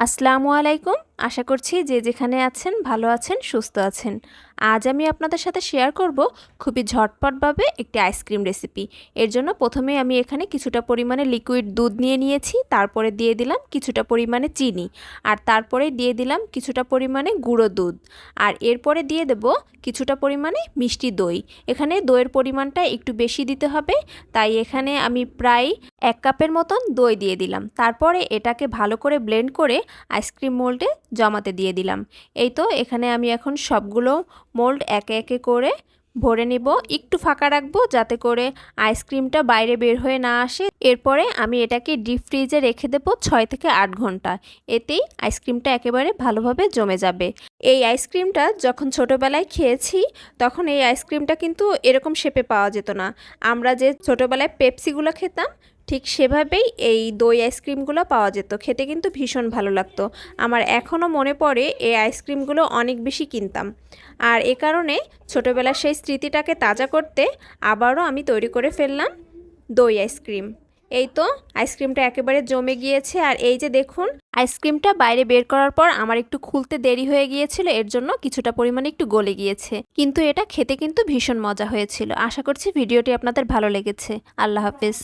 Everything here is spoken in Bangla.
আসসালামু আলাইকুম। আশা করছি যে যেখানে আছেন ভালো আছেন, সুস্থ আছেন। আজ আমি আপনাদের সাথে শেয়ার করব খুবই ঝটপটভাবে একটি আইসক্রিম রেসিপি। এর জন্য প্রথমে আমি এখানে কিছুটা পরিমাণে লিকুইড দুধ নিয়ে নিয়েছি, তারপরে দিয়ে দিলাম কিছুটা পরিমাণে চিনি, আর তারপরে দিয়ে দিলাম কিছুটা পরিমাণে গুঁড়ো দুধ, আর এরপরে দিয়ে দেব কিছুটা পরিমাণে মিষ্টি দই। এখানে দইয়ের পরিমাণটা একটু বেশি দিতে হবে, তাই এখানে আমি প্রায় 1 কাপের মতন দই দিয়ে দিলাম। তারপরে এটাকে ভালো করে ব্লেন্ড করে আইসক্রিম মোল্ডে জমাতে দিয়ে দিলাম। এই তো এখানে আমি এখন সবগুলো মোল্ড একে একে করে ভরে নিব। একটু ফাঁকা রাখবো যাতে করে আইসক্রিমটা বাইরে বের হয়ে না আসে। এরপরে আমি এটাকে ডিপ ফ্রিজে রেখে দেবো 6 থেকে 8 ঘন্টা। এতেই আইসক্রিমটা একেবারে ভালোভাবে জমে যাবে। এই আইসক্রিমটা যখন ছোটোবেলায় খেয়েছি তখন এই আইসক্রিমটা কিন্তু এরকম শেপে পাওয়া যেত না। আমরা যে ছোটোবেলায় পেপসিগুলো খেতাম ঠিক সেভাবেই এই দই আইসক্রিমগুলো পাওয়া যেত। খেতে কিন্তু ভীষণ ভালো লাগতো। আমার এখনও মনে পড়ে এই আইসক্রিমগুলো অনেক বেশি কিনতাম। আর এ কারণে ছোটোবেলার সেই স্মৃতিটাকে তাজা করতে আবারও আমি তৈরি করে ফেললাম দই আইসক্রিম। এই তো আইসক্রিমটা একেবারে জমে গিয়েছে। আর এই যে দেখুন, আইসক্রিমটা বাইরে বের করার পর আমার একটু খুলতে দেরি হয়ে গিয়েছিল, এর জন্য কিছুটা পরিমাণে একটু গলে গিয়েছে, কিন্তু এটা খেতে কিন্তু ভীষণ মজা হয়েছিল। আশা করছি ভিডিওটি আপনাদের ভালো লেগেছে। আল্লাহ হাফেজ।